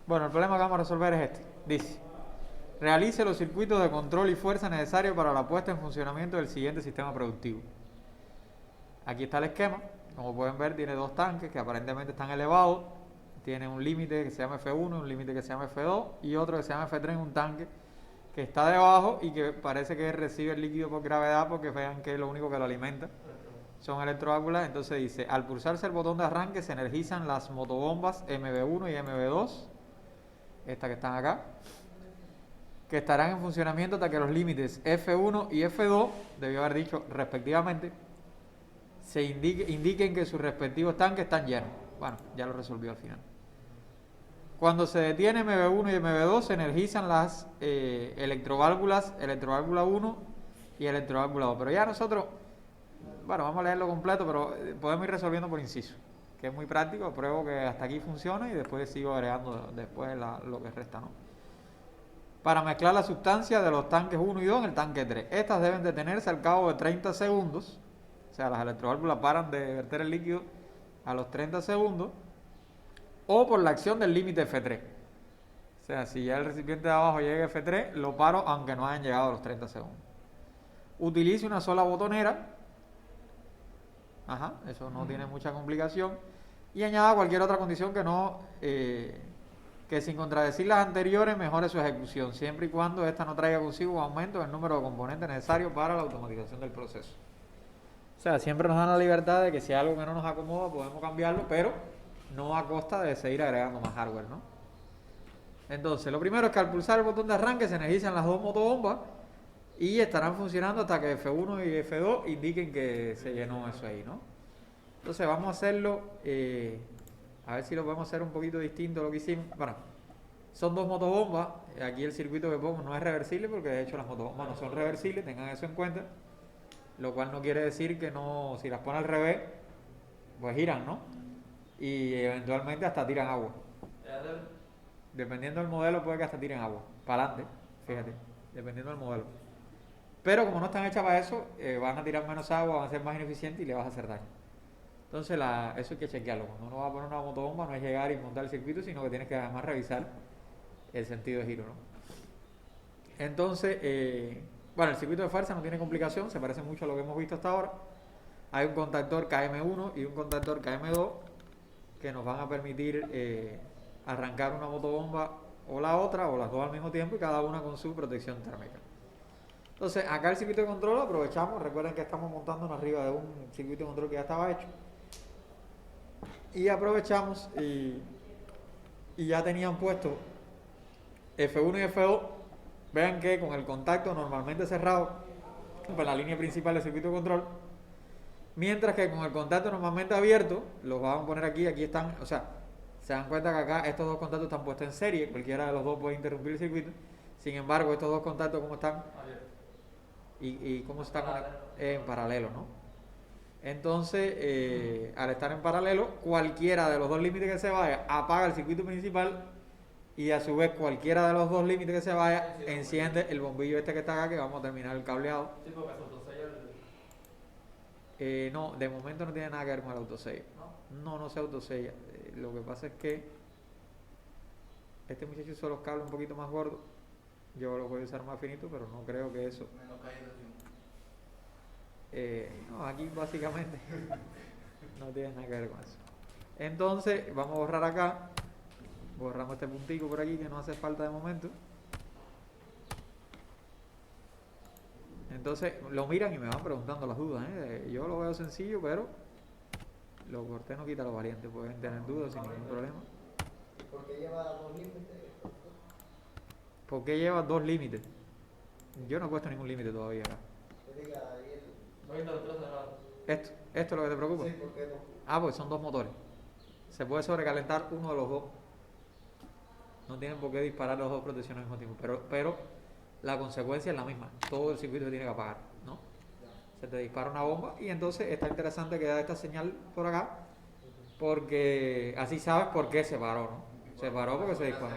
Bueno, el problema que vamos a resolver es este. Dice, realice los circuitos de control y fuerza necesarios para la puesta en funcionamiento del siguiente sistema productivo. Aquí está el esquema. Como pueden ver, tiene dos tanques que aparentemente están elevados. Tiene un límite que se llama F1, un límite que se llama F2 y otro que se llama F3, un tanque que está debajo y que parece que recibe el líquido por gravedad, porque vean que es lo único que lo alimenta son electroválvulas. Entonces dice, al pulsarse el botón de arranque se energizan las motobombas MB1 y MB2, estas que están acá, que estarán en funcionamiento hasta que los límites F1 y F2, debió haber dicho respectivamente, se indiquen que sus respectivos tanques están llenos. Bueno, ya lo resolvió al final. Cuando se detiene MB1 y MB2 se energizan las electroválvulas, electroválvula 1 y electroválvula 2. Pero ya nosotros, bueno, vamos a leerlo completo, pero podemos ir resolviendo por inciso, que es muy práctico. Pruebo que hasta aquí funciona y después sigo agregando después lo que resta, ¿no? Para mezclar la sustancia de los tanques 1 y 2 en el tanque 3. Estas deben detenerse al cabo de 30 segundos. O sea, las electroválvulas paran de verter el líquido a los 30 segundos. O por la acción del límite F3. O sea, si ya el recipiente de abajo llega a F3, lo paro aunque no hayan llegado a los 30 segundos. Utilice una sola botonera. Ajá, eso no tiene mucha complicación. Y añada cualquier otra condición que sin contradecir las anteriores mejore su ejecución, siempre y cuando esta no traiga consigo un aumento del número de componentes necesarios para la automatización del proceso. O sea, siempre nos dan la libertad de que si hay algo que no nos acomoda podemos cambiarlo, pero no a costa de seguir agregando más hardware, ¿no? Entonces, lo primero es que al pulsar el botón de arranque se energizan las dos motobombas y estarán funcionando hasta que F1 y F2 indiquen que se llenó eso ahí, ¿no? Entonces vamos a hacerlo, a ver si lo podemos hacer un poquito distinto a lo que hicimos. Bueno, son dos motobombas. Aquí el circuito que pongo no es reversible, porque de hecho las motobombas no son reversibles, tengan eso en cuenta. Lo cual no quiere decir que no, si las pone al revés, pues giran, ¿no? Y eventualmente hasta tiran agua. Dependiendo del modelo puede que hasta tiren agua, para adelante, fíjate, dependiendo del modelo. Pero como no están hechas para eso, van a tirar menos agua, van a ser más ineficientes y le vas a hacer daño. Entonces eso hay que chequearlo. Cuando uno va a poner una motobomba no es llegar y montar el circuito, sino que tienes que además revisar el sentido de giro, ¿no? Entonces, bueno, el circuito de fuerza no tiene complicación, se parece mucho a lo que hemos visto hasta ahora. Hay un contactor KM1 y un contactor KM2 que nos van a permitir arrancar una motobomba o la otra, o las dos al mismo tiempo, y cada una con su protección térmica. Entonces, acá el circuito de control aprovechamos, recuerden que estamos montando arriba de un circuito de control que ya estaba hecho, y aprovechamos y ya tenían puesto F1 y F2. Vean que con el contacto normalmente cerrado, pues la línea principal del circuito de control, mientras que con el contacto normalmente abierto, los vamos a poner aquí están, o sea, se dan cuenta que acá estos dos contactos están puestos en serie, cualquiera de los dos puede interrumpir el circuito. Sin embargo, estos dos contactos, ¿cómo están? Y cómo están en paralelo, ¿no? Entonces, al estar en paralelo, cualquiera de los dos límites que se vaya apaga el circuito principal, y a su vez cualquiera de los dos límites que se vaya enciende el bombillo este que está acá, que vamos a terminar el cableado. Sí, porque se autosella no, de momento no tiene nada que ver con el autosella. No se autosella. Lo que pasa es que este muchacho usó los cables un poquito más gordos. Yo los voy a usar más finitos, pero no creo que eso. No, aquí básicamente no tiene nada que ver con eso. Entonces, vamos a borrar acá. Borramos este puntico por aquí que no hace falta de momento. Entonces lo miran y me van preguntando las dudas, ¿eh? Yo lo veo sencillo, pero lo corté no quita lo valiente. Pueden tener dudas sin ningún problema. ¿Por qué lleva dos límites? ¿Por qué lleva dos límites? Yo no he puesto ningún límite todavía acá. ¿Esto es lo que te preocupa? Sí, ¿por qué no? Ah, pues son dos motores. Se puede sobrecalentar uno de los dos. No tienen por qué disparar los dos protecciones al mismo tiempo. Pero la consecuencia es la misma. Todo el circuito se tiene que apagar, ¿no? Se te dispara una bomba y entonces está interesante que da esta señal por acá, porque así sabes por qué se paró, ¿no? Se paró porque se disparó.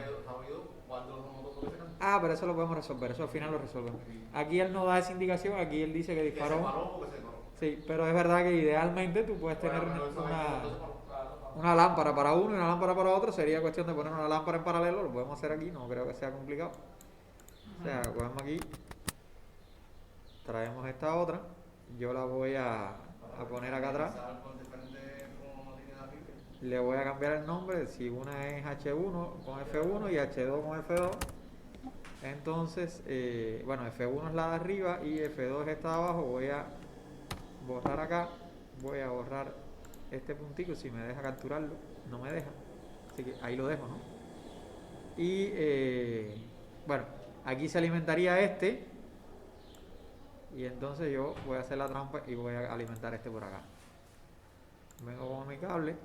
Ah, pero eso lo podemos resolver, eso al final lo resolvemos. Aquí él no da esa indicación, aquí él dice que disparó. Sí, pero es verdad que idealmente tú puedes tener una... una lámpara para uno y una lámpara para otro, sería cuestión de poner una lámpara en paralelo. Lo podemos hacer aquí, no creo que sea complicado. O sea, cogemos aquí, traemos esta otra, yo la voy a poner acá atrás. Le voy a cambiar el nombre, si una es H1 con F1 y H2 con F2. Entonces, bueno, F1 es la de arriba y F2 es esta de abajo. Voy a borrar acá, voy a borrar este puntico, si me deja capturarlo, no me deja, así que ahí lo dejo, ¿no? Y bueno, aquí se alimentaría este, y entonces yo voy a hacer la trampa y voy a alimentar este por acá. Vengo con mi cable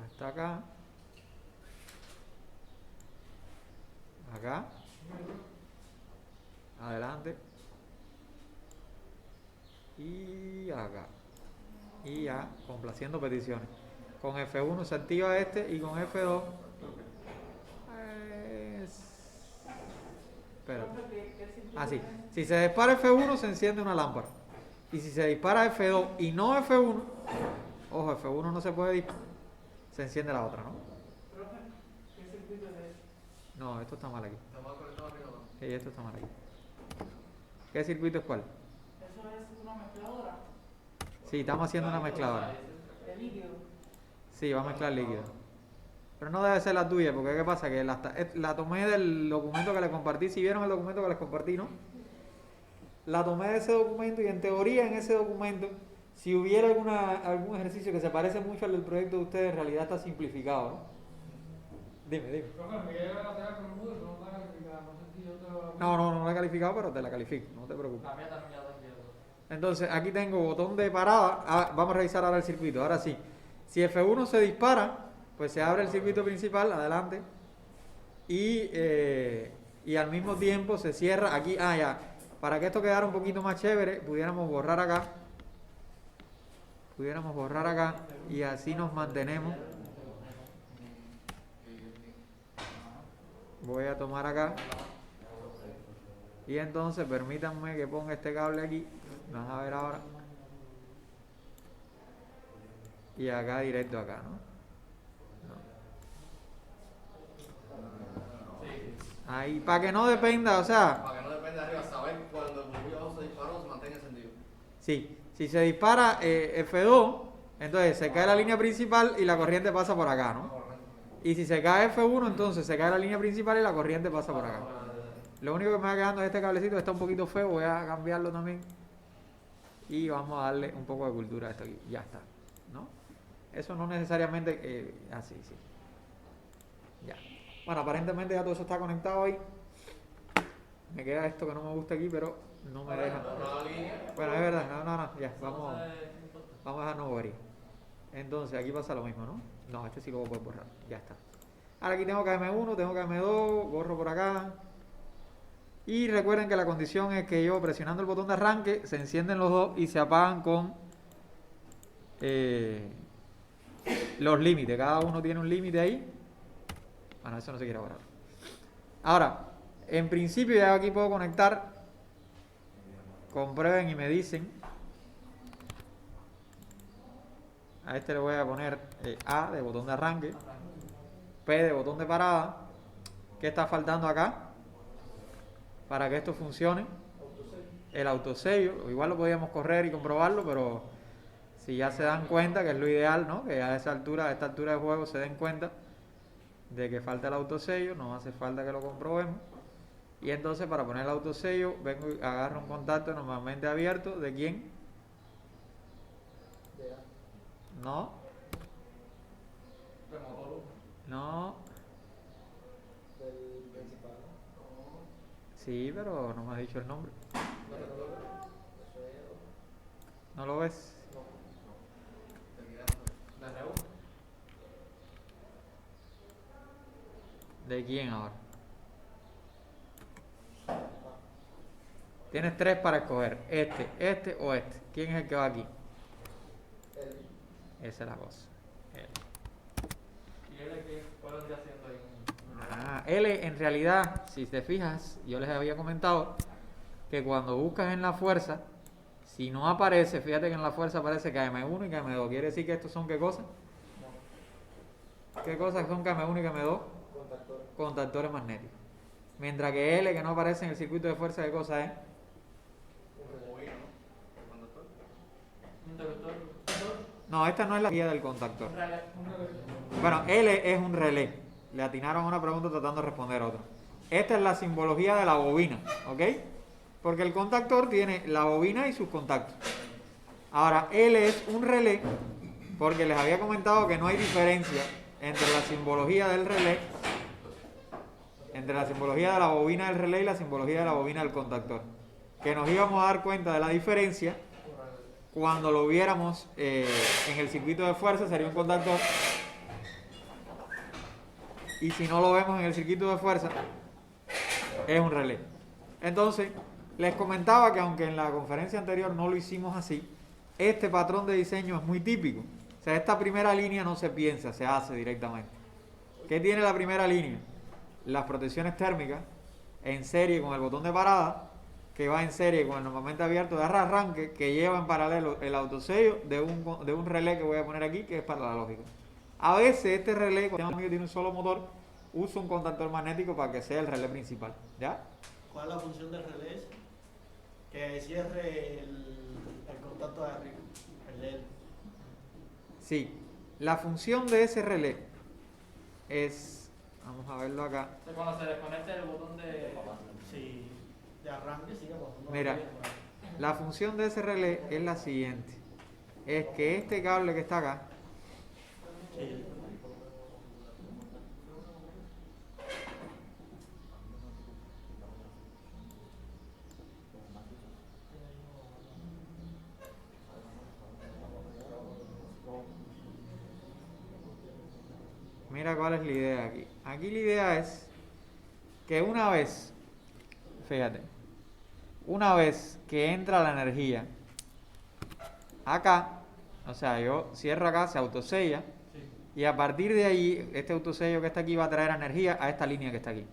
hasta acá, acá, adelante y acá, y ya complaciendo peticiones. Con F1 se activa este y con F2 espérate. Así, si se dispara F1 se enciende una lámpara, y si se dispara F2 y no F1, ojo, F1 no se puede disparar, se enciende la otra, ¿no? ¿Qué circuito es ese? No, esto está mal aquí. Sí, esto está mal aquí. ¿Qué circuito es cuál? ¿Eso es una mezcladora? Sí, estamos haciendo una mezcladora. ¿De líquido? Sí, va a mezclar líquido. Pero no debe ser la tuya, porque ¿qué pasa? Que la tomé del documento que les compartí. Si vieron el documento que les compartí, ¿no? La tomé de ese documento y en teoría en ese documento, si hubiera algún ejercicio que se parece mucho al del proyecto de ustedes, en realidad está simplificado, ¿no? Dime. No la he calificado, pero te la califico, no te preocupes. Entonces, aquí tengo botón de parada. Vamos a revisar ahora el circuito. Ahora sí, si F1 se dispara, pues se abre el circuito principal, adelante. Y al mismo tiempo se cierra aquí. Ya. Para que esto quedara un poquito más chévere, pudiéramos borrar acá. Y así nos mantenemos. Voy a tomar acá. Y entonces permítanme que ponga este cable aquí. Van a ver ahora. Y acá directo acá, ¿no? Ahí, para que no dependa, o sea. Para que no dependa de arriba, saber cuando el bombillo se disparó se mantenga encendido. Sí, si se dispara F2, entonces se cae la línea principal y la corriente pasa por acá, ¿no? Y si se cae F1, entonces se cae la línea principal y la corriente pasa por acá. Lo único que me va quedando es este cablecito, está un poquito feo, voy a cambiarlo también. Y vamos a darle un poco de cultura a esto aquí, ya está, ¿no? Eso no necesariamente, así, sí. Ya. Bueno, aparentemente ya todo eso está conectado ahí. Me queda esto que no me gusta aquí, pero no me deja. Bueno, es verdad, no, ya, vamos a dejarnos morir. Entonces, aquí pasa lo mismo, ¿no? No, este sí lo voy a poder borrar, ya está. Ahora aquí tengo KM1, tengo KM2, borro por acá. Y recuerden que la condición es que yo presionando el botón de arranque se encienden los dos y se apagan con los límites. Cada uno tiene un límite ahí. Bueno, eso no se quiere borrar. Ahora, en principio ya aquí puedo conectar. Comprueben y me dicen. A este le voy a poner A de botón de arranque, P de botón de parada. ¿Qué está faltando acá? Para que esto funcione, el autosello. Igual lo podíamos correr y comprobarlo, pero si ya se dan cuenta, que es lo ideal, ¿no? Que a esta altura de juego se den cuenta de que falta el autosello, no hace falta que lo comprobemos. Y entonces para poner el autosello, vengo y agarro un contacto normalmente abierto. ¿De quién? No. Del principal. Sí, pero no me has dicho el nombre. ¿No lo ves? ¿De quién ahora? Tienes 3 para escoger. Este o este. ¿Quién es el que va aquí? Esa es la cosa. ¿Y él qué fueron ya haciendo ahí? L en realidad, si te fijas, yo les había comentado que cuando buscas en la fuerza, Si no aparece, fíjate que en la fuerza aparece KM1 y KM2. ¿Quiere decir que estos son qué cosas? ¿Qué cosas son KM1 y KM2? Contactor. Contactores magnéticos. Mientras que L, que no aparece en el circuito de fuerza, ¿qué cosa es? Bobina, ¿no? Conductor. Un conductor. No, esta no es la guía del contactor. Un relé. Bueno, L es un relé. Le atinaron a una pregunta tratando de responder otra. Esta es la simbología de la bobina, ¿ok? Porque el contactor tiene la bobina y sus contactos. Ahora, L es un relé, porque les había comentado que no hay diferencia entre la simbología del relé, entre la simbología de la bobina del relé y la simbología de la bobina del contactor. Que nos íbamos a dar cuenta de la diferencia cuando lo viéramos en el circuito de fuerza, sería un contactor. Y si no lo vemos en el circuito de fuerza, es un relé. Entonces, les comentaba que aunque en la conferencia anterior no lo hicimos así, este patrón de diseño es muy típico. O sea, esta primera línea no se piensa, se hace directamente. ¿Qué tiene la primera línea? Las protecciones térmicas en serie con el botón de parada, que va en serie con el normalmente abierto de arranque, que lleva en paralelo el autosello de un relé que voy a poner aquí, que es para la lógica. A veces este relé, cuando tiene un solo motor, usa un contactor magnético para que sea el relé principal. ¿Ya? ¿Cuál es la función del relé ese? Que cierre el contacto de arriba, el LED. Sí. La función de ese relé es, vamos a verlo acá. Entonces, cuando se desconecte el botón de. Sí, de arranque sigue pasando. Mira, la función de ese relé es la siguiente. Es que este cable que está acá, Sí. mira cuál es la idea aquí. Aquí la idea es que una vez, fíjate, una vez que entra la energía acá, o sea, yo cierro acá, se autosella, y a partir de ahí, este autosello que está aquí va a traer energía a esta línea que está aquí.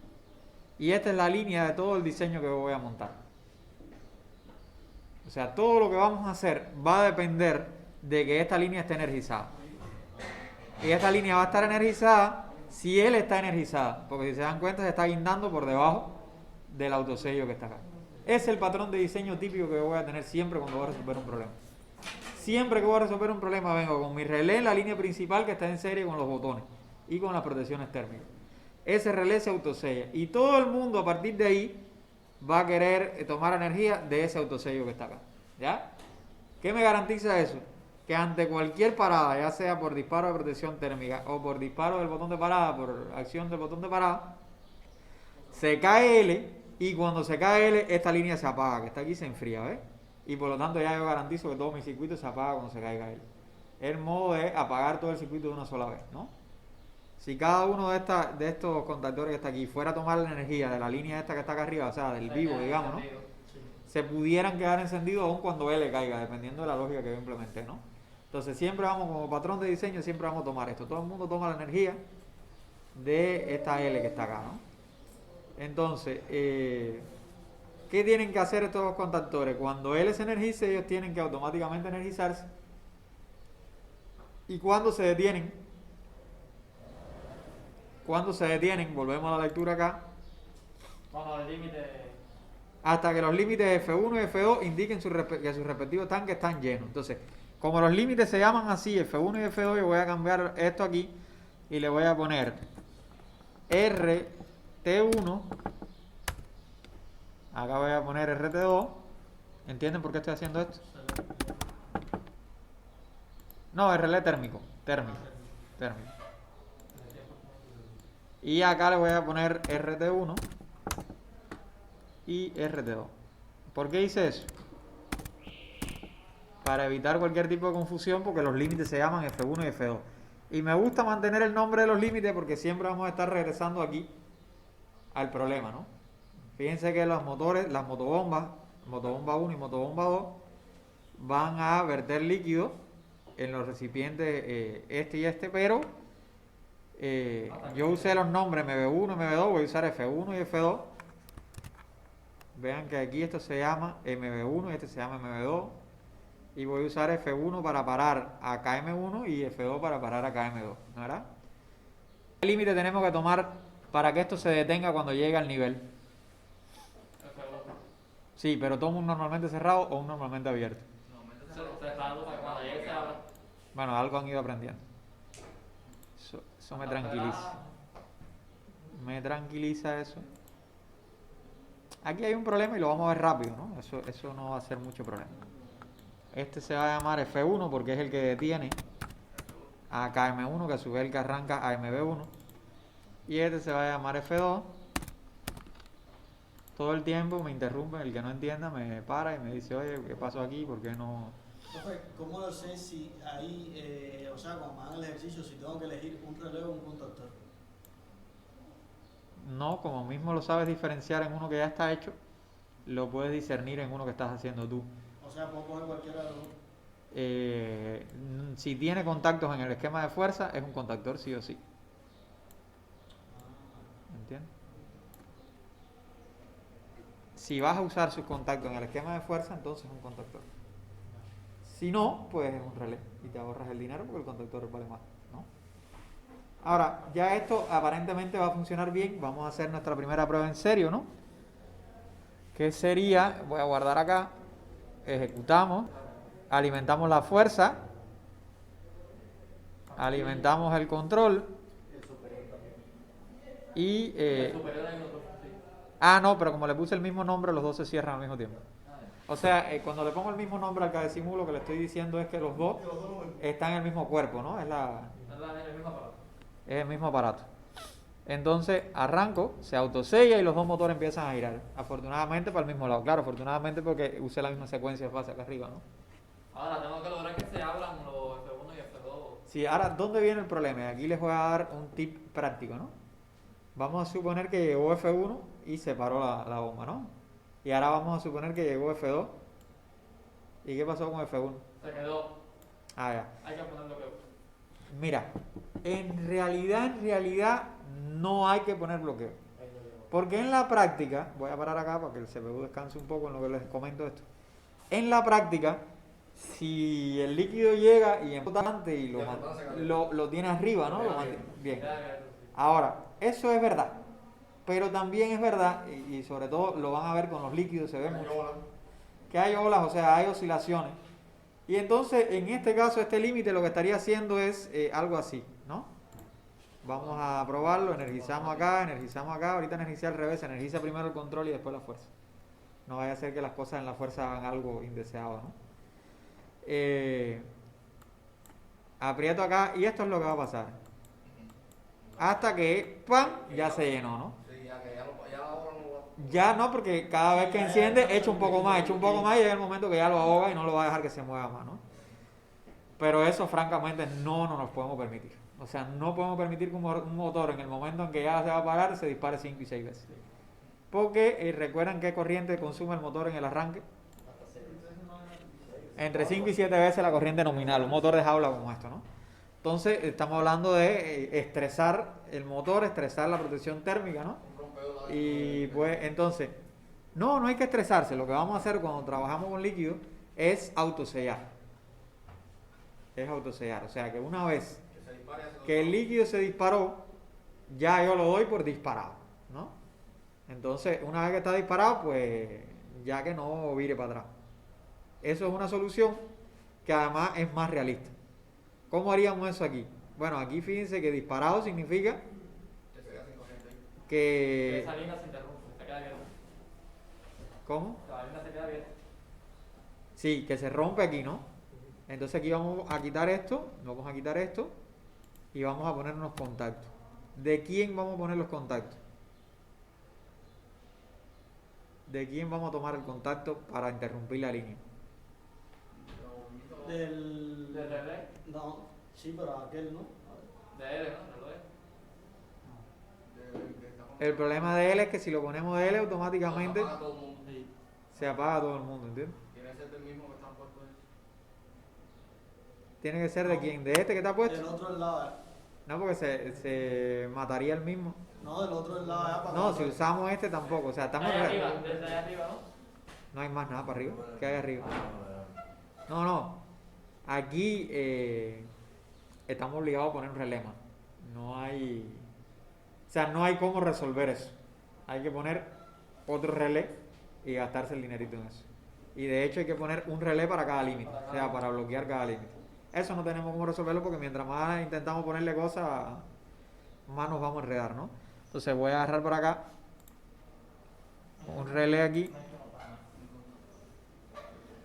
Y esta es la línea de todo el diseño que voy a montar. O sea, todo lo que vamos a hacer va a depender de que esta línea esté energizada. Y esta línea va a estar energizada si él está energizada, porque si se dan cuenta se está guindando por debajo del autosello que está acá. Ese es el patrón de diseño típico que voy a tener siempre cuando voy a resolver un problema. Siempre que voy a resolver un problema vengo con mi relé en la línea principal que está en serie con los botones y con las protecciones térmicas. Ese relé se autosella y todo el mundo a partir de ahí va a querer tomar energía de ese autosello que está acá. ¿Ya? ¿Qué me garantiza eso? Que ante cualquier parada, ya sea por disparo de protección térmica o por disparo del botón de parada, por acción del botón de parada, se cae L y cuando se cae L esta línea se apaga, que está aquí se enfría, ¿ves? Y por lo tanto ya yo garantizo que todo mi circuito se apaga cuando se caiga L. El modo de apagar todo el circuito de una sola vez, ¿no? Si cada uno de estos contactores que está aquí fuera a tomar la energía de la línea esta que está acá arriba, o sea, del vivo, digamos, ¿no? Se pudieran quedar encendidos aún cuando L caiga, dependiendo de la lógica que yo implementé, ¿no? Entonces siempre vamos, como patrón de diseño, siempre vamos a tomar esto. Todo el mundo toma la energía de esta L que está acá, ¿no? Entonces, ¿qué tienen que hacer estos dos contactores? Cuando L se energice, ellos tienen que automáticamente energizarse. Y cuando se detienen, volvemos a la lectura acá, Vamos al límite. hasta que los límites F1 y F2 indiquen que sus respectivos tanques están llenos. Entonces, como los límites se llaman así, F1 y F2, yo voy a cambiar esto aquí y le voy a poner RT1. Acá voy a poner RT2. ¿Entienden por qué estoy haciendo esto? No, es relé térmico. Y acá le voy a poner RT1 y RT2. ¿Por qué hice eso? Para evitar cualquier tipo de confusión, porque los límites se llaman F1 y F2. Y me gusta mantener el nombre de los límites porque siempre vamos a estar regresando aquí al problema, ¿no? Fíjense que los motores, las motobombas, motobomba 1 y motobomba 2, van a verter líquido en los recipientes este y este, pero yo usé los nombres MB1 y MB2, voy a usar F1 y F2. Vean que aquí esto se llama MB1 y este se llama MB2. y voy a usar F1 para parar a KM1 y F2 para parar a KM2, ¿verdad? ¿Qué límite tenemos que tomar para que esto se detenga cuando llegue al nivel? F2. Sí, pero tomo un normalmente cerrado o un normalmente abierto. Cerrado para que cuando llegue se abra. Bueno, algo han ido aprendiendo. Eso me tranquiliza. Me tranquiliza eso. Aquí hay un problema y lo vamos a ver rápido, ¿no? Eso no va a ser mucho problema. Este se va a llamar F1 porque es el que detiene a KM1, que a su vez el que arranca a MB1. Y este se va a llamar F2. Todo el tiempo me interrumpe, el que no entienda me para y me dice, oye, ¿qué pasó aquí? ¿Por qué no? Profe, ¿cómo lo sé si ahí, o sea, cuando me hagan el ejercicio, si tengo que elegir un relé o un contactor? No, como mismo lo sabes diferenciar en uno que ya está hecho, lo puedes discernir en uno que estás haciendo tú. O sea, puedo coger cualquiera de los dos. Si tiene contactos en el esquema de fuerza, es un contactor sí o sí. ¿Entiendes? Si vas a usar sus contactos en el esquema de fuerza, entonces es un contactor. Si no, pues es un relé y te ahorras el dinero porque el contactor vale más, ¿no? Ahora, ya esto aparentemente va a funcionar bien. Vamos a hacer nuestra primera prueba en serio, ¿no? Que sería, voy a guardar acá, ejecutamos, alimentamos la fuerza, alimentamos el control y... El superior hay otro. Sí. no, pero como le puse el mismo nombre, los dos se cierran al mismo tiempo. O sea, cuando le pongo el mismo nombre al cadecimu, lo que le estoy diciendo es que los dos están en el mismo cuerpo, ¿no? Es El mismo aparato. el mismo aparato. Entonces arranco, se autosella y los dos motores empiezan a girar. Afortunadamente para el mismo lado. Claro, afortunadamente porque usé la misma secuencia de fase acá arriba, ¿no? Ahora tengo que lograr que se abran los F1 y F2. Sí, ahora, ¿dónde viene el problema? Aquí les voy a dar un tip práctico, ¿no? Vamos a suponer que llegó F1 y se paró la bomba, ¿no? Y ahora vamos a suponer que llegó F2. ¿Y qué pasó con F1? Se quedó. Ya. Hay que poner bloqueo. Mira, en realidad no hay que poner bloqueo. Porque en la práctica, voy a parar acá para que el CPU descanse un poco en lo que les comento esto. En la práctica, si el líquido llega y empieza adelante y lo tiene arriba, ¿no? Bien. Ahora, eso es verdad. Pero también es verdad, y sobre todo lo van a ver con los líquidos, se ve mucho, que hay olas, o sea, hay oscilaciones. Y entonces, en este caso, este límite lo que estaría haciendo es algo así, ¿no? Vamos a probarlo, energizamos acá, ahorita energiza al revés, energiza primero el control y después la fuerza. No vaya a ser que las cosas en la fuerza hagan algo indeseado, ¿no? Aprieto acá y esto es lo que va a pasar. Hasta que, ¡pam!, ya se llenó, ¿no? Sí, ya que ya ahora no va. Ya no, porque cada vez que enciende echa un poco más y llega el momento que ya lo ahoga y no lo va a dejar que se mueva más, ¿no? Pero eso francamente no nos podemos permitir. O sea, no podemos permitir que un motor en el momento en que ya se va a parar se dispare 5 y 6 veces. Porque recuerdan qué corriente consume el motor en el arranque. Entre 5 y 7 veces la corriente nominal, un motor de jaula como esto, ¿no? Entonces estamos hablando de estresar el motor, estresar la protección térmica, ¿no? Y pues entonces, no hay que estresarse. Lo que vamos a hacer cuando trabajamos con líquido es autosellar. O sea que una vez que el líquido se disparó, ya yo lo doy por disparado, ¿no? Entonces, una vez que está disparado, pues ya que no vire para atrás. Eso es una solución que además es más realista. ¿Cómo haríamos eso aquí? Bueno, aquí fíjense que disparado significa que... Esa línea se interrumpe, se queda abierta. ¿Cómo? La línea se queda abierta. Sí, que se rompe aquí, ¿no? Entonces aquí vamos a quitar esto y vamos a poner unos contactos. ¿De quién vamos a poner los contactos? ¿De quién vamos a tomar el contacto para interrumpir la línea? Del relé. No, sí, pero aquel no. De L, ¿no? El problema de él es que si lo ponemos de él automáticamente Apaga todo el mundo. se apaga todo el mundo, ¿entiendes? Tiene que ser del mismo que están puestos ahí. Tiene que ser de quién, de este que está Del puesto. otro lado. No, porque se mataría el mismo. No, del otro lado allá para No, acá. si usamos este tampoco, o sea, estamos... Ahí arriba, desde ahí arriba, ¿no? No hay más nada para arriba. ¿Qué hay arriba? No, no. Aquí estamos obligados a poner un relema. No hay... O sea, no hay cómo resolver eso. Hay que poner otro relé y gastarse el dinerito en eso. Y de hecho hay que poner un relé para cada límite. O sea, para bloquear cada límite. Eso no tenemos cómo resolverlo porque mientras más intentamos ponerle cosas, más nos vamos a enredar, ¿no? Entonces voy a agarrar por acá un relé aquí.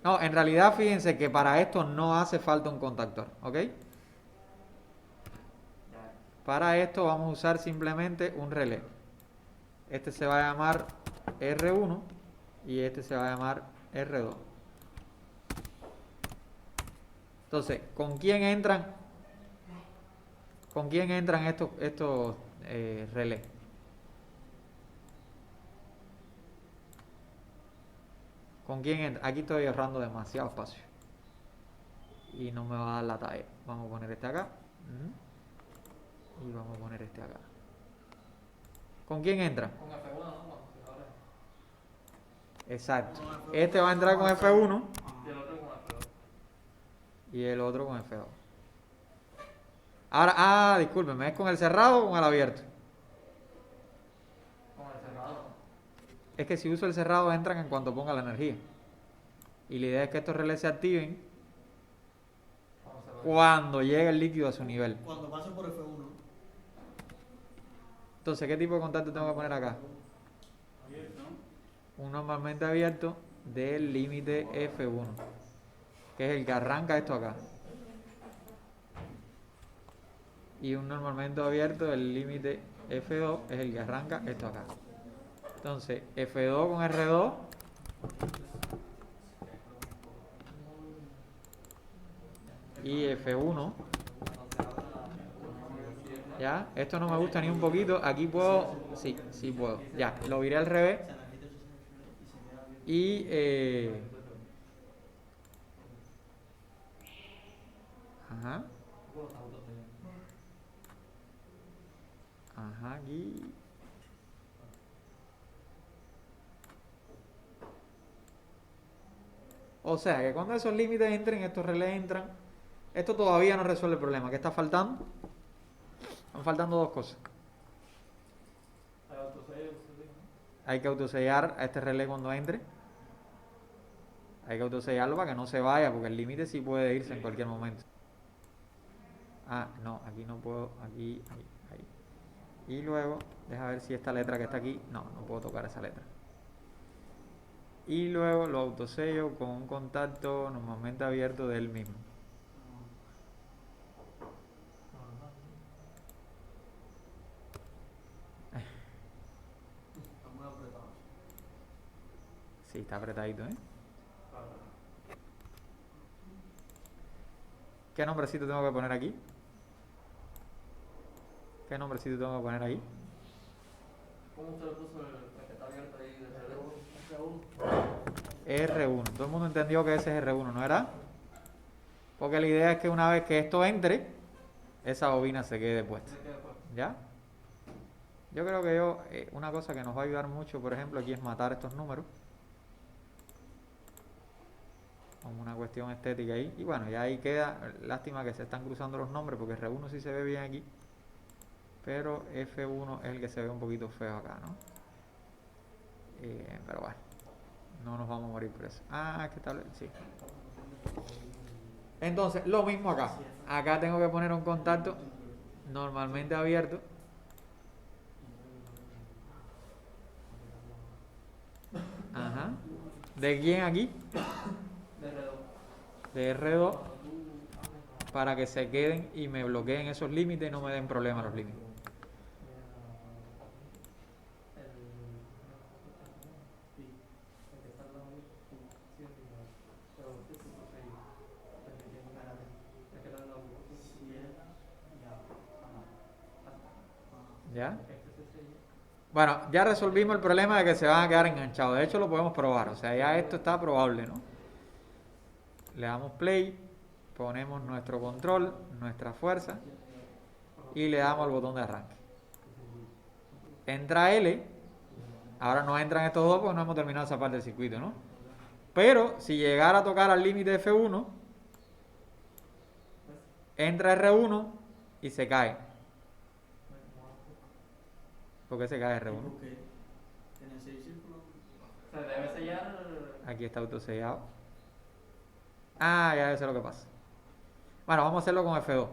No, en realidad fíjense que para esto no hace falta un contactor, ¿ok? Para esto vamos a usar simplemente un relé. Este se va a llamar R1 y este se va a llamar R2. Entonces, ¿con quién entran? ¿Con quién entran estos relés? ¿Con quién entra? Aquí estoy ahorrando demasiado espacio y no me va a dar la talla. Vamos a poner este acá y vamos a poner este acá. ¿Con quién entra? Con F1, ¿no? Si ahora. Exacto. Este va a entrar con F1 Y el otro con F2. y el otro con F2. Ahora, discúlpeme, ¿es con el cerrado o con el abierto? Con el cerrado. Es que si uso el cerrado entran en cuanto ponga la energía. Y la idea es que estos relés se activen cuando llegue el líquido a su nivel. Cuando pase por F1. Entonces, ¿qué tipo de contacto tengo que poner acá? Un normalmente abierto del límite F1, que es el que arranca esto acá. Y un normalmente abierto del límite F2 es el que arranca esto acá. Entonces, F2 con R2 y F1. ¿Ya? Esto no me gusta ni un poquito. Aquí puedo... Sí, sí puedo. Ya, lo viré al revés. Y... Ajá. Ajá, aquí. O sea, que cuando esos límites entren, estos relés entran. Esto todavía no resuelve el problema. ¿Qué está faltando? Están faltando dos cosas. Hay que autosellar a este relé cuando entre. Hay que autosellarlo para que no se vaya, porque el límite sí puede irse en cualquier momento. Ah, no, aquí no puedo. Aquí, ahí. Y luego, deja ver si esta letra que está aquí. No, no puedo tocar esa letra. Y luego lo autosello con un contacto normalmente abierto del mismo. Sí, está apretadito, ¿eh? ¿Qué nombrecito tengo que poner aquí? ¿Qué nombrecito tengo que poner ahí? ¿Cómo usted le puso el que está abierto ahí de R1? R1. Todo el mundo entendió que ese es R1, ¿no era? Porque la idea es que una vez que esto entre, esa bobina se quede puesta. ¿Ya? Yo creo que una cosa que nos va a ayudar mucho, por ejemplo, aquí es matar estos números. Como una cuestión estética ahí. Y bueno, ya ahí queda. Lástima que se están cruzando los nombres, porque R1 sí se ve bien aquí. Pero F1 es el que se ve un poquito feo acá, ¿no? Pero bueno, no nos vamos a morir por eso. Ah, ¿qué tal? Sí. Entonces, lo mismo acá. Acá tengo que poner un contacto normalmente abierto. Ajá. ¿De quién aquí? De R2. Para que se queden y me bloqueen esos límites y no me den problemas los límites. ¿Ya? Bueno, ya resolvimos el problema de que se van a quedar enganchados. De hecho, lo podemos probar. O sea, ya esto está probable, ¿no? Le damos play, ponemos nuestro control, nuestra fuerza y le damos al botón de arranque. Entra L. Ahora no entran estos dos porque no hemos terminado esa parte del circuito, ¿no? Pero si llegara a tocar al límite F1, entra R1 y se cae. ¿Por qué se cae ¿Y R1? por qué? Tiene 6 círculos. Se debe sellar. Aquí está autosellado. Ah, ya sé lo que pasa. Bueno, vamos a hacerlo con F2.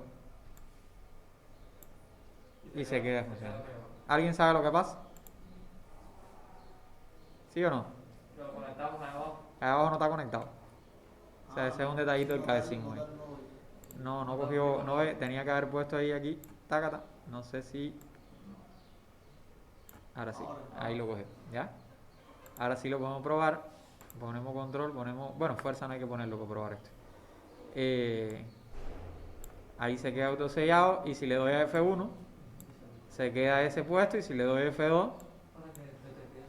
Y se queda funcionando. ¿Alguien sabe lo que pasa? ¿Sí o no? Lo conectamos ahí abajo. Ahí abajo no está conectado. O sea, ese es un detallito del cabecín, güey. No cogió, no ve, tenía que haber puesto ahí aquí, tácata. No sé si. Ahora sí, ahí lo cogió, ¿ya? Ahora sí lo podemos probar. Ponemos control, ponemos. Bueno, fuerza no hay que ponerlo para probar esto. Ahí se queda autosellado. Y si le doy a F1, se queda ese puesto. Y si le doy a F2,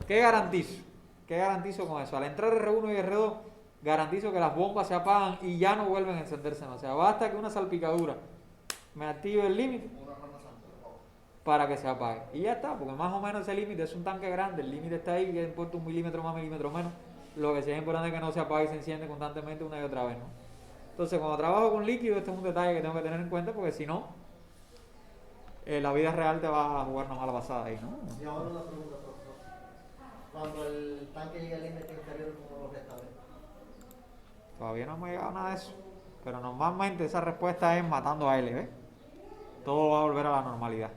¿qué garantizo? ¿Qué garantizo con eso? Al entrar R1 y R2, garantizo que las bombas se apagan y ya no vuelven a encenderse más. O sea, basta que una salpicadura me active el límite para que se apague. Y ya está, porque más o menos ese límite es un tanque grande, el límite está ahí, que importa 1 milímetro más, milímetro menos. Lo que sí es importante es que no se apague y se enciende constantemente una y otra vez, ¿no? Entonces, cuando trabajo con líquido, este es un detalle que tengo que tener en cuenta, porque si no, la vida real te va a jugar una mala pasada ahí, ¿no? Y ahora una pregunta, profesor. Cuando el tanque llega al límite inferior, ¿cómo lo restablece? Todavía no hemos llegado a nada de eso. Pero normalmente esa respuesta es matando a L, ¿ves? Todo va a volver a la normalidad.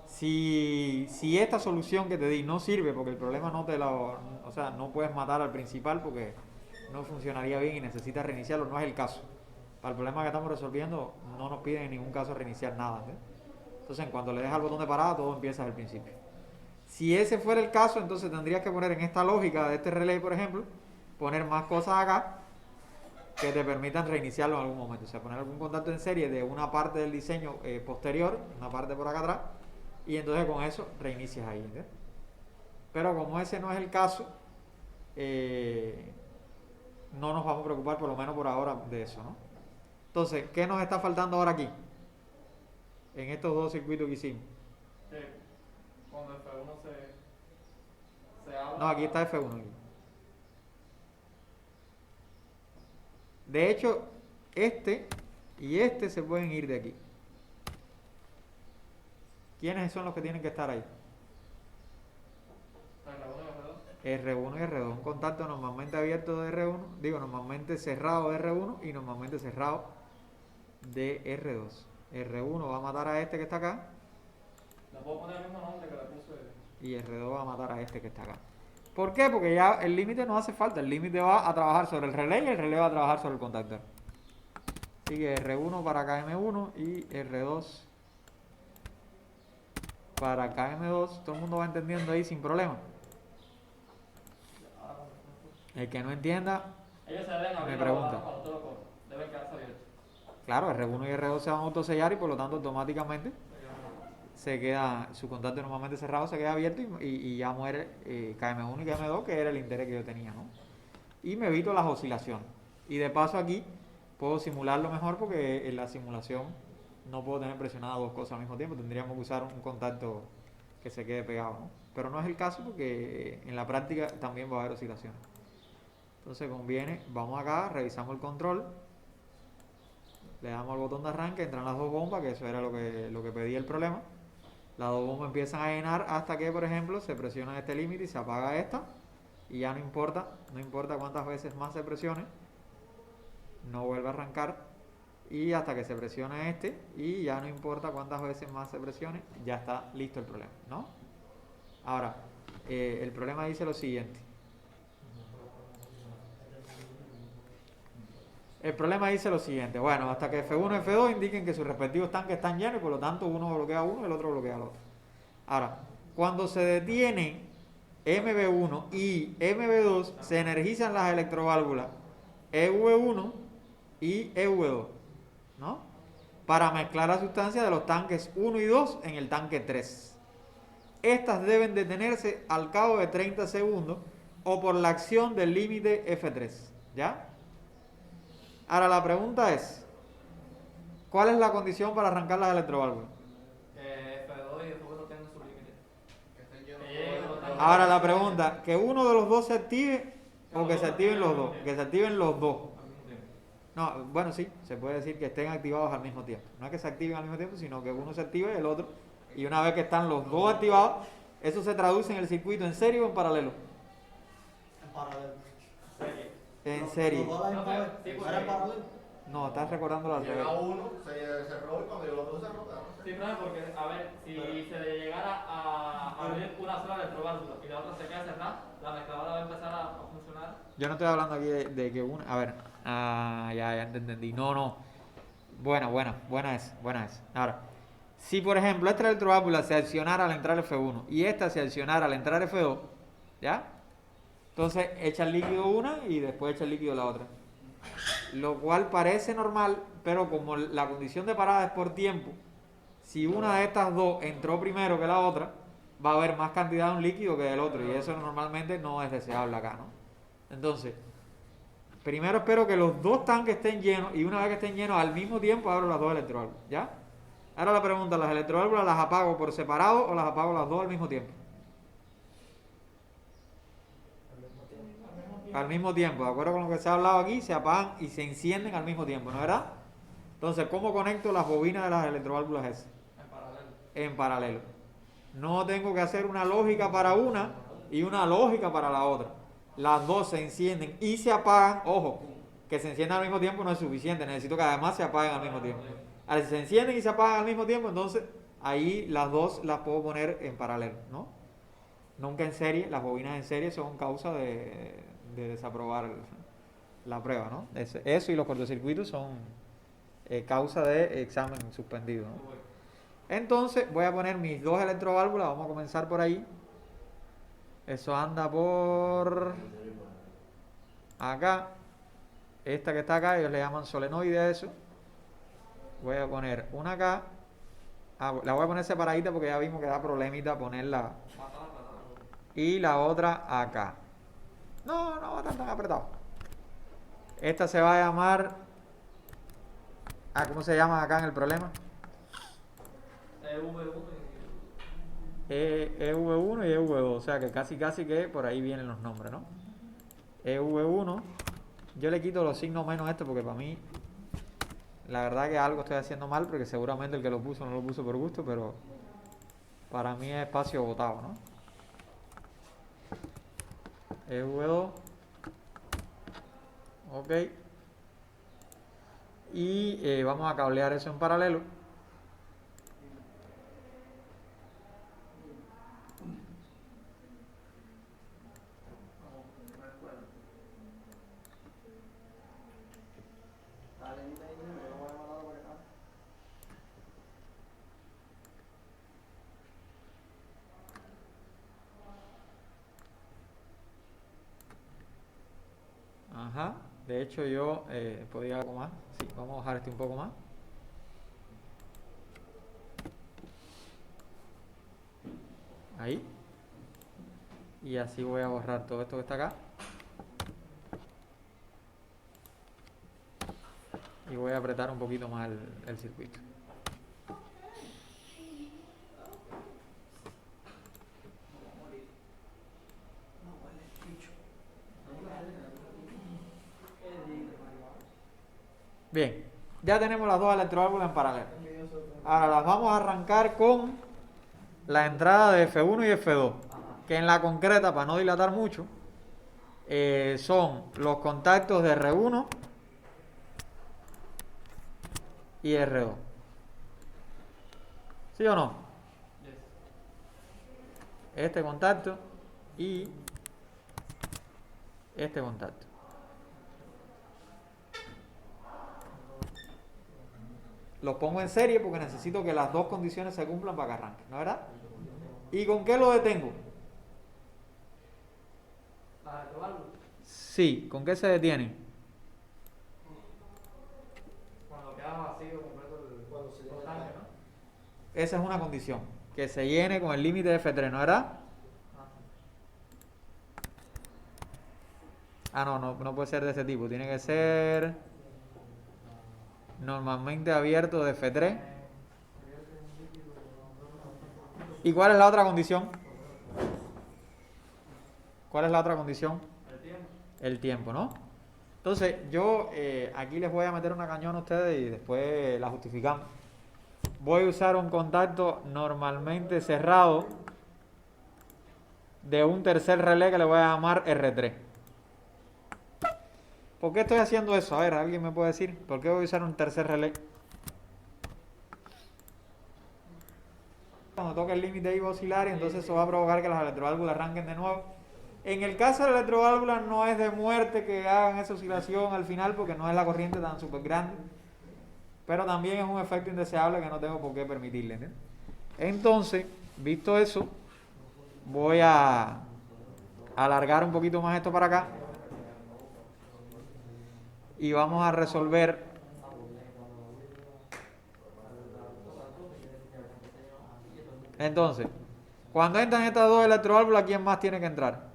Si esta solución que te di no sirve, porque el problema no te lo... O sea, no puedes matar al principal porque no funcionaría bien y necesitas reiniciarlo, no es el caso. Para el problema que estamos resolviendo, no nos piden en ningún caso reiniciar nada, ¿ves? Entonces, en cuanto le dejas el botón de parada, todo empieza desde el principio. Si ese fuera el caso, entonces tendrías que poner en esta lógica de este relay, por ejemplo, poner más cosas acá que te permitan reiniciarlo en algún momento. O sea, poner algún contacto en serie de una parte del diseño posterior, una parte por acá atrás, y entonces con eso reinicias ahí, ¿entiendes? Pero como ese no es el caso, no nos vamos a preocupar, por lo menos por ahora, de eso, ¿no? Entonces, ¿qué nos está faltando ahora aquí? En estos dos circuitos que hicimos. Que cuando F1 se habla. No, aquí está F1. Aquí. De hecho, este y este se pueden ir de aquí. ¿Quiénes son los que tienen que estar ahí? R1 y R2. Un contacto normalmente abierto de R1, digo normalmente cerrado de R1 y normalmente cerrado de R2. R1 va a matar a este que está acá. Le puedo poner el mismo nombre que le puse. Y R2 va a matar a este que está acá. ¿Por qué? Porque ya el límite no hace falta. El límite va a trabajar sobre el relé y el relé va a trabajar sobre el contactor. Así que R1 para KM1 y R2 para KM2. Todo el mundo va entendiendo ahí sin problema. El que no entienda, Ellos se deben abrir me pregunta. cuando tú lo cortas. Deben quedarse abiertos. Claro, R1 y R2 se van a autosellar y por lo tanto automáticamente se queda, su contacto normalmente cerrado se queda abierto y ya muere KM1 y KM2, que era el interés que yo tenía, ¿no? Y me evito las oscilaciones. Y de paso aquí puedo simularlo mejor porque en la simulación no puedo tener presionadas dos cosas al mismo tiempo. Tendríamos que usar un contacto que se quede pegado, ¿no? Pero no es el caso porque en la práctica también va a haber oscilaciones. Entonces conviene, vamos acá, revisamos el control, le damos al botón de arranque, entran las dos bombas, que eso era lo que pedía el problema. Las dos bombas empiezan a llenar hasta que, por ejemplo, se presiona este límite y se apaga esta. Y ya no importa cuántas veces más se presione, no vuelve a arrancar. Y hasta que se presione este, y ya no importa cuántas veces más se presione, ya está listo el problema, ¿no? Ahora, el problema dice lo siguiente. El problema dice lo siguiente, bueno, hasta que F1 y F2 indiquen que sus respectivos tanques están llenos y por lo tanto uno bloquea a uno y el otro bloquea al otro. Ahora, cuando se detienen MB1 y MB2, se energizan las electroválvulas EV1 y EV2, ¿no? Para mezclar la sustancia de los tanques 1 y 2 en el tanque 3. Estas deben detenerse al cabo de 30 segundos o por la acción del límite F3, ¿ya? Ahora la pregunta es, ¿cuál es la condición para arrancar las electroválvulas? F2 y F1 tienen su límite. Ahora la pregunta, que uno de los dos se active O que se activen los dos. Al Que se activen los dos. mismo tiempo. No, bueno, sí, se puede decir que estén activados al mismo tiempo. No es que se activen al mismo tiempo, sino que uno se active y el otro. Y una vez que están los dos activados, eso se traduce en el circuito en serie o en paralelo. En paralelo. Serie. En serie. Los dos a la misma vez. Sí, ¿Era en paralelo? No, estás recordando la Llega revés. uno, se cerró y cuando llegó el otro se cerró. Sí, claro, porque, a ver, si se llegara a abrir una sola electroválvula y la otra se queda cerrada, la mezcladora va a empezar a funcionar. Yo no estoy hablando aquí de que una. A ver. Ya te entendí. No. Buena es. Ahora, si por ejemplo esta electroválvula se accionara al entrar F1 y esta se accionara al entrar F2, ¿ya? Entonces echa el líquido una y después echa el líquido la otra. Lo cual parece normal, pero como la condición de parada es por tiempo, si una de estas dos entró primero que la otra, va a haber más cantidad de un líquido que del otro y eso normalmente no es deseable acá, ¿no? Entonces, primero espero que los dos tanques estén llenos y una vez que estén llenos al mismo tiempo abro las dos electroválvulas, ¿ya? Ahora la pregunta, ¿las electroválvulas las apago por separado o las apago las dos al mismo tiempo? Al mismo tiempo, de acuerdo con lo que se ha hablado aquí, se apagan y se encienden al mismo tiempo, ¿no es verdad? Entonces, ¿cómo conecto las bobinas de las electroválvulas esas? En paralelo. En paralelo. No tengo que hacer una lógica para una y una lógica para la otra. Las dos se encienden y se apagan. Ojo, que se enciendan al mismo tiempo no es suficiente, necesito que además se apaguen al mismo tiempo. Ahora, si se encienden y se apagan al mismo tiempo, entonces ahí las dos las puedo poner en paralelo, ¿no? Nunca en serie, las bobinas en serie son causa de desaprobar la prueba, ¿no? Eso y los cortocircuitos son causa de examen suspendido, ¿no? Entonces voy a poner mis dos electroválvulas, vamos a comenzar por ahí. Eso anda por acá. Esta que está acá, ellos le llaman solenoide a eso. Voy a poner una acá. La voy a poner separadita porque ya vimos que da problemita ponerla. Y la otra acá. No va a estar tan apretado. Esta se va a llamar. ¿Cómo se llama acá en el problema? EV1 y EV2, o sea que casi que por ahí vienen los nombres, ¿no? EV1, yo le quito los signos menos esto porque para mí, la verdad que algo estoy haciendo mal porque seguramente el que lo puso no lo puso por gusto, pero para mí es espacio botado, ¿no? EV2, ok, y vamos a cablear eso en paralelo. Ajá, de hecho yo podía algo más. Sí, vamos a bajar este un poco más. Ahí. Y así voy a borrar todo esto que está acá. Y voy a apretar un poquito más el circuito. Bien, ya tenemos las dos electroválvulas en paralelo. Ahora las vamos a arrancar con la entrada de F1 y F2, que en la concreta, para no dilatar mucho, son los contactos de R1 y R2. ¿Sí o no? Este contacto y este contacto. Los pongo en serie porque necesito que las dos condiciones se cumplan para que arranque, ¿no es verdad? ¿Y con qué lo detengo? Sí, ¿con qué se detienen? Cuando queda vacío completo el tanque, ¿no? Esa es una condición, que se llene con el límite de F3, ¿no es verdad? No puede ser de ese tipo, tiene que ser normalmente abierto de F3. ¿Y cuál es la otra condición? ¿Cuál es la otra condición? el tiempo, ¿no? Entonces, yo aquí les voy a meter una cañón a ustedes y después la justificamos. Voy a usar un contacto normalmente cerrado de un tercer relé que le voy a llamar R3. ¿Por qué estoy haciendo eso? A ver, ¿alguien me puede decir? ¿Por qué voy a usar un tercer relé? Cuando toque el límite ahí va a oscilar y entonces eso va a provocar que las electroválvulas arranquen de nuevo. En el caso de la electroválvula no es de muerte que hagan esa oscilación al final porque no es la corriente tan súper grande. Pero también es un efecto indeseable que no tengo por qué permitirle, ¿entiendes? Entonces, visto eso, voy a alargar un poquito más esto para acá y vamos a resolver entonces cuando entran estas dos electroválvulas, ¿quién más tiene que entrar?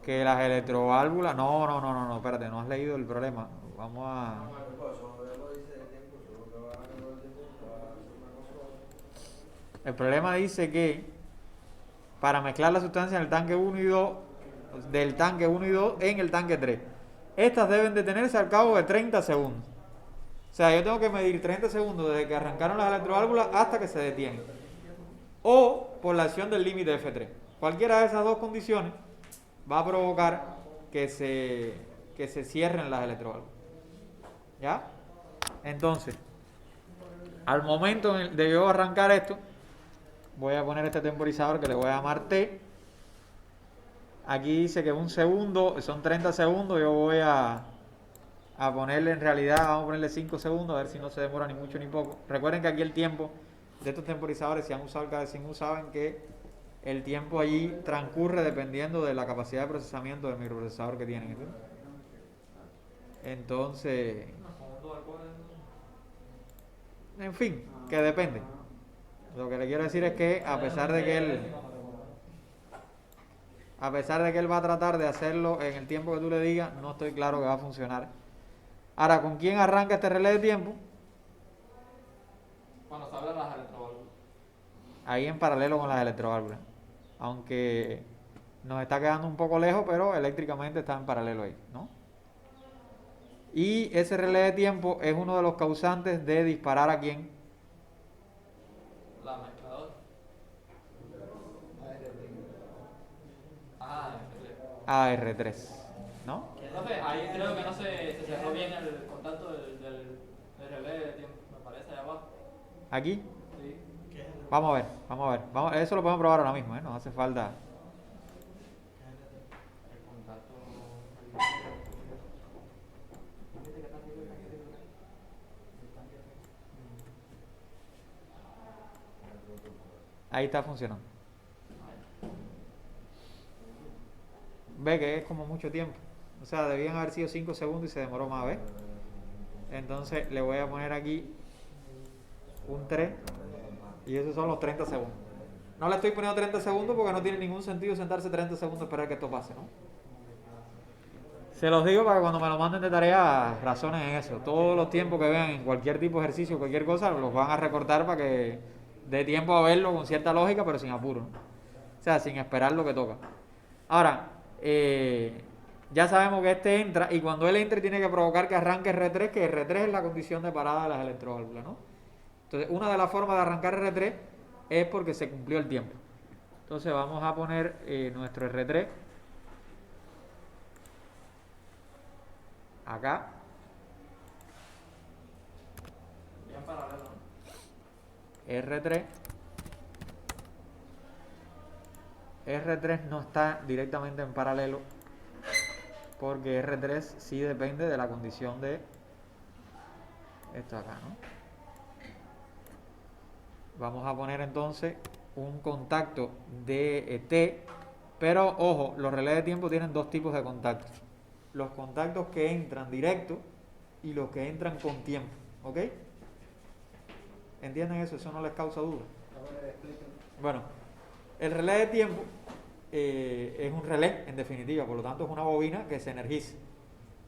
Que las electroválvulas no, espérate, no has leído el problema. Vamos a el problema dice que para mezclar la sustancia en el tanque 1 y 2, del tanque 1 y 2 en el tanque 3. Estas deben detenerse al cabo de 30 segundos. O sea, yo tengo que medir 30 segundos desde que arrancaron las electroválvulas hasta que se detienen. O por la acción del límite F3. Cualquiera de esas dos condiciones va a provocar que se cierren las electroválvulas. ¿Ya? Entonces, al momento de yo arrancar esto, voy a poner este temporizador que le voy a llamar T. Aquí dice que un segundo, son 30 segundos, yo voy a ponerle en realidad, vamos a ponerle 5 segundos, a ver si no se demora ni mucho ni poco. Recuerden que aquí el tiempo de estos temporizadores, si han usado el KD100U, saben que el tiempo allí transcurre dependiendo de la capacidad de procesamiento del microprocesador que tienen. ¿Entiendes? Entonces, en fin, que depende. Lo que le quiero decir es que a pesar de que él va a tratar de hacerlo en el tiempo que tú le digas, no estoy claro que va a funcionar. Ahora, ¿con quién arranca este relé de tiempo? Cuando se hablan las electroválvulas. Ahí en paralelo con las electroválvulas. Aunque nos está quedando un poco lejos, pero eléctricamente está en paralelo ahí, ¿no? Y ese relé de tiempo es uno de los causantes de disparar a quién. La mezcladora. A R3, ¿no? Profe, ahí creo que no se cerró bien el contacto del relé de tiempo, me parece, allá abajo. ¿Aquí? Sí. Vamos a ver. Eso lo podemos probar ahora mismo, ¿eh? Nos hace falta. El contacto. Ahí está funcionando. Ve que es como mucho tiempo. O sea, debían haber sido 5 segundos y se demoró más, ¿ves? Entonces le voy a poner aquí un 3 y esos son los 30 segundos. No le estoy poniendo 30 segundos porque no tiene ningún sentido sentarse 30 segundos a esperar que esto pase, ¿no? Se los digo para que cuando me lo manden de tarea razonen en eso. Todos los tiempos que vean en cualquier tipo de ejercicio, cualquier cosa, los van a recortar para que dé tiempo a verlo con cierta lógica, pero sin apuro, ¿no? O sea, sin esperar lo que toca. Ahora, ya sabemos que este entra y cuando él entre tiene que provocar que arranque R3, que R3 es la condición de parada de las electroválvulas, ¿no? Entonces, una de las formas de arrancar R3 es porque se cumplió el tiempo. Entonces, vamos a poner nuestro R3 acá. Bien paralelo, ¿no? R3 no está directamente en paralelo porque R3 sí depende de la condición de esto acá, ¿no? Vamos a poner entonces un contacto de T, pero ojo, los relés de tiempo tienen dos tipos de contactos: los contactos que entran directo y los que entran con tiempo, ¿ok? ¿Entienden eso? Eso no les causa duda. Bueno, el relé de tiempo es un relé, en definitiva, por lo tanto es una bobina que se energiza.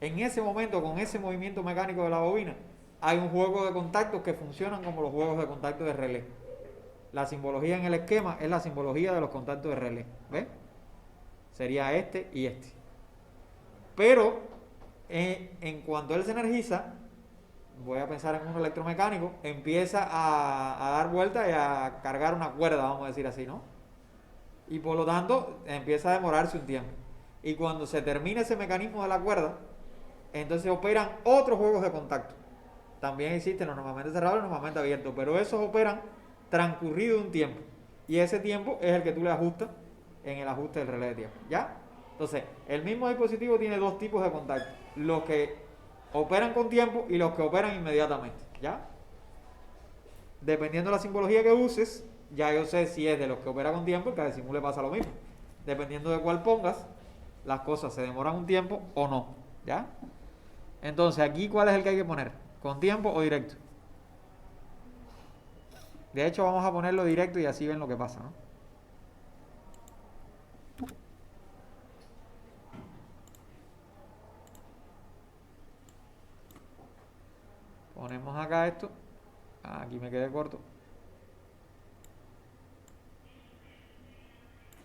En ese momento, con ese movimiento mecánico de la bobina, hay un juego de contactos que funcionan como los juegos de contactos de relé. La simbología en el esquema es la simbología de los contactos de relé, ¿ves? Sería este y este. Pero en cuanto él se energiza, voy a pensar en un electromecánico, empieza a dar vueltas y a cargar una cuerda, vamos a decir así, ¿no? Y por lo tanto empieza a demorarse un tiempo. Y cuando se termina ese mecanismo de la cuerda, entonces operan otros juegos de contacto. También existen los normalmente cerrados y los normalmente abiertos, pero esos operan transcurrido un tiempo. Y ese tiempo es el que tú le ajustas en el ajuste del relé de tiempo, ¿ya? Entonces, el mismo dispositivo tiene dos tipos de contacto: los que operan con tiempo y los que operan inmediatamente, ¿ya? Dependiendo de la simbología que uses, ya yo sé si es de los que opera con tiempo, y cada simule pasa lo mismo. Dependiendo de cuál pongas, las cosas se demoran un tiempo o no, ¿ya? Entonces, aquí, ¿cuál es el que hay que poner? ¿Con tiempo o directo? De hecho, vamos a ponerlo directo y así ven lo que pasa, ¿no? Ponemos acá esto. Aquí me quedé corto.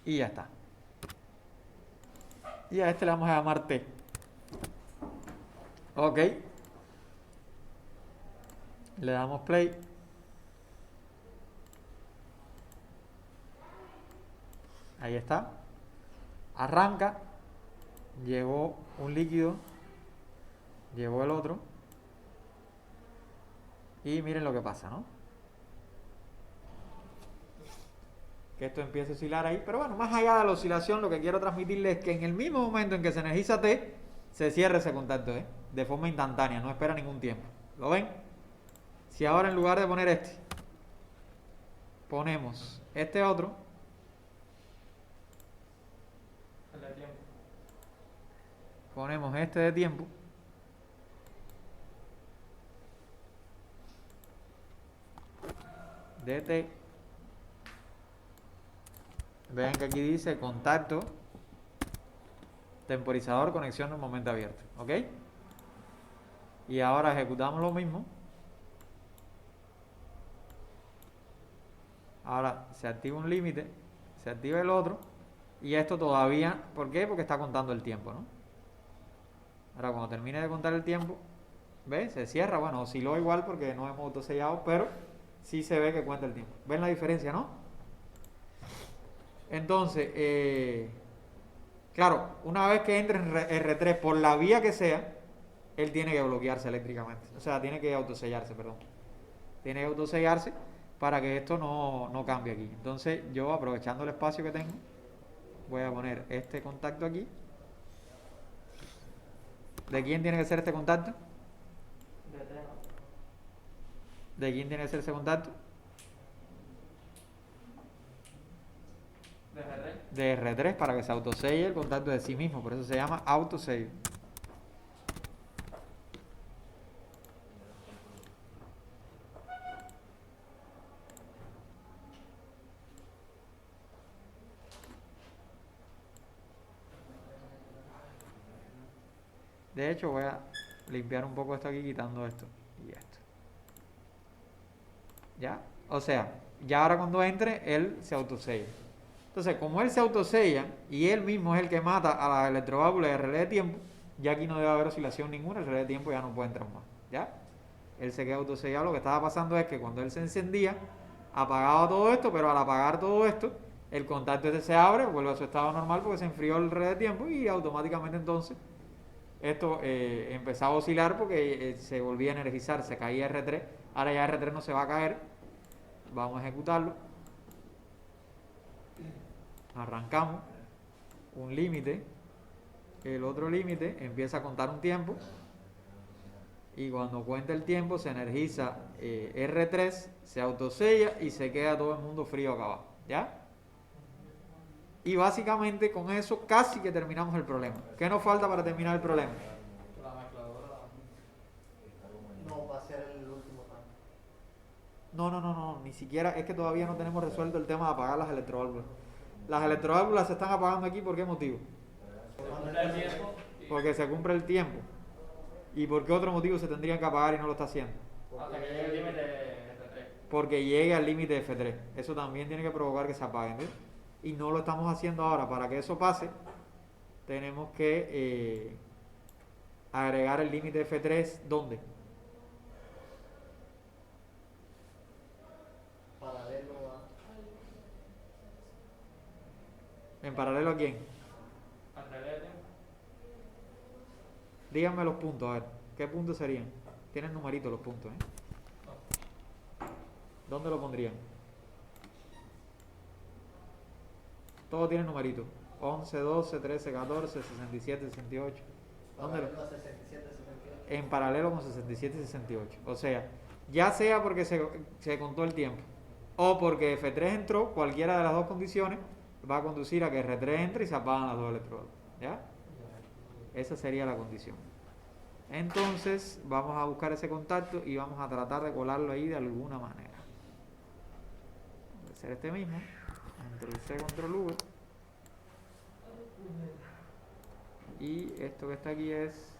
Y ya está. Y a este le vamos a llamar T. Ok. Le damos play. Ahí está. Arranca. Llegó un líquido. Llegó el otro. Y miren lo que pasa, ¿no? Que esto empieza a oscilar ahí. Pero bueno, más allá de la oscilación, lo que quiero transmitirles es que en el mismo momento en que se energiza T, se cierra ese contacto, ¿eh? De forma instantánea, no espera ningún tiempo. ¿Lo ven? Si ahora en lugar de poner este, ponemos este otro, El de tiempo. ponemos este de tiempo, dt, vean que aquí dice contacto, temporizador, conexión en momento abierto, ¿ok? Y ahora ejecutamos lo mismo. Ahora se activa un límite, se activa el otro, y esto todavía, ¿por qué? Porque está contando el tiempo, ¿no? Ahora cuando termine de contar el tiempo, ¿ves? Se cierra, bueno, osciló igual porque no hemos autosellado, pero sí se ve que cuenta el tiempo. ¿Ven la diferencia, no? Entonces, claro, una vez que entre en R3 por la vía que sea, él tiene que bloquearse eléctricamente. O sea, tiene que autosellarse, perdón. Tiene que autosellarse para que esto no cambie aquí. Entonces, yo aprovechando el espacio que tengo, voy a poner este contacto aquí. ¿De quién tiene que ser este contacto? De T, ¿no? ¿De quién tiene que ser ese contacto? De R3. De R3, para que se autoselle el contacto de sí mismo. Por eso se llama autosello. De hecho, voy a limpiar un poco esto aquí, quitando esto y esto. ¿Ya? O sea, ya ahora cuando entre, él se autosella. Entonces, como él se autosella y él mismo es el que mata a la electroválvula de relé de tiempo, ya aquí no debe haber oscilación ninguna, el relé de tiempo ya no puede entrar más. ¿Ya? Él se queda autosellado. Lo que estaba pasando es que cuando él se encendía, apagaba todo esto, pero al apagar todo esto, el contacto este se abre, vuelve a su estado normal porque se enfrió el relé de tiempo y automáticamente entonces esto empezaba a oscilar porque se volvía a energizar, se caía R3. Ahora ya R3 no se va a caer. Vamos a ejecutarlo. Arrancamos un límite, el otro límite empieza a contar un tiempo y cuando cuenta el tiempo se energiza R3, se autosella y se queda todo el mundo frío acá abajo, ¿ya? Y básicamente con eso casi que terminamos el problema. ¿Qué nos falta para terminar el problema? La mezcladora. No va a ser el último tanque. No, ni siquiera, es que todavía no tenemos resuelto el tema de apagar las electroválvulas. Las electroválvulas se están apagando aquí, ¿por qué motivo? El tiempo. Porque se cumple el tiempo. ¿Y por qué otro motivo se tendrían que apagar y no lo está haciendo? Hasta que llegue el límite de F3. Porque llegue al límite de F3. Eso también tiene que provocar que se apaguen, ¿ves? Y no lo estamos haciendo ahora. Para que eso pase, tenemos que agregar el límite F3, ¿dónde? Paralelo ¿En paralelo a quién? Al relé de tiempo. Díganme los puntos, a ver, ¿qué puntos serían? Tienen numeritos los puntos, ¿eh? ¿Dónde lo pondrían? Todos tienen numeritos. 11, 12, 13, 14, 67, 68. a ¿Dónde lo? paralelo a 67, 68. En paralelo con 67 y 68. O sea, ya sea porque se contó el tiempo o porque F3 entró, cualquiera de las dos condiciones va a conducir a que R3 entre y se apagan las dos electrodas. ¿Ya? Esa sería la condición. Entonces, vamos a buscar ese contacto y vamos a tratar de colarlo ahí de alguna manera. Va a ser este mismo. Control C, Control V. Y esto que está aquí es...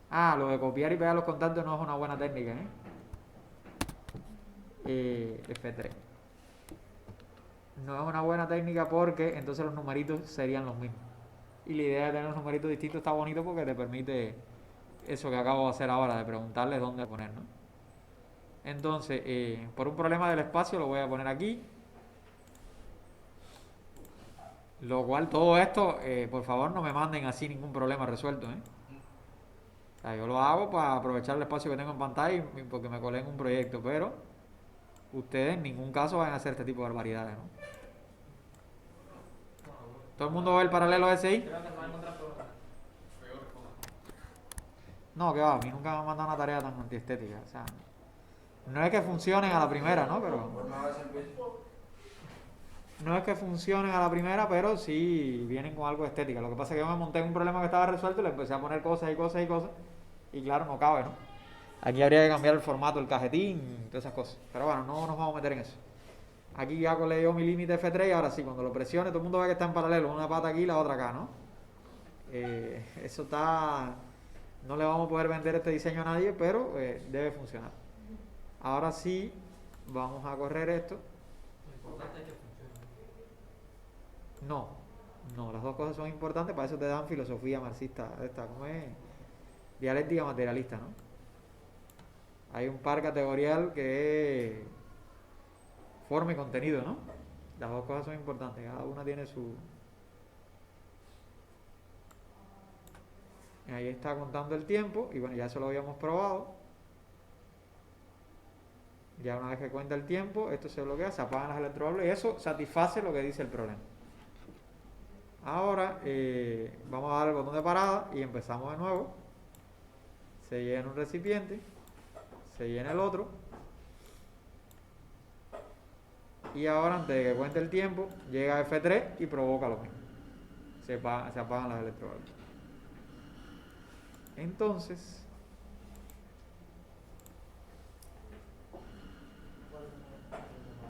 lo de copiar y pegar los contactos no es una buena técnica, F3. No es una buena técnica porque entonces los numeritos serían los mismos. Y la idea de tener los numeritos distintos está bonito porque te permite eso que acabo de hacer ahora, de preguntarles dónde poner, ¿no? Entonces, por un problema del espacio lo voy a poner aquí. Lo cual, todo esto, por favor, no me manden así ningún problema resuelto, ¿eh? O sea, yo lo hago para aprovechar el espacio que tengo en pantalla y porque me colé en un proyecto, pero ustedes en ningún caso van a hacer este tipo de barbaridades, ¿no? ¿Todo el mundo ve el paralelo ese ahí? Creo que se va a encontrar problemas. No, que va, a mí nunca me han mandado una tarea tan antiestética. O sea, no es que funcionen a la primera, ¿no? Pero no es que funcionen a la primera, pero sí vienen con algo de estética. Lo que pasa es que yo me monté en un problema que estaba resuelto y le empecé a poner cosas y cosas y cosas. Y claro, no cabe, ¿no? Aquí habría que cambiar el formato del cajetín, todas esas cosas. Pero bueno, no nos vamos a meter en eso. Aquí ya le dio mi límite F3 y ahora sí, cuando lo presione, todo el mundo ve que está en paralelo. Una pata aquí y la otra acá, ¿no? Eso está... No le vamos a poder vender este diseño a nadie, pero debe funcionar. Ahora sí, vamos a correr esto. Lo importante es que funcione. No, las dos cosas son importantes, para eso te dan filosofía marxista, ¿cómo es? Dialéctica materialista, ¿no? Hay un par categorial que es forma y contenido, ¿no? Las dos cosas son importantes, cada una tiene su... Ahí está contando el tiempo, y bueno, ya eso lo habíamos probado. Ya una vez que cuenta el tiempo, esto se bloquea, se apagan las electrodobles y eso satisface lo que dice el problema. Ahora vamos a dar el botón de parada y empezamos de nuevo. Se llena un recipiente, se llena el otro. Y ahora, antes de que cuente el tiempo, llega F3 y provoca lo mismo. Se apagan las electrodobles. Entonces,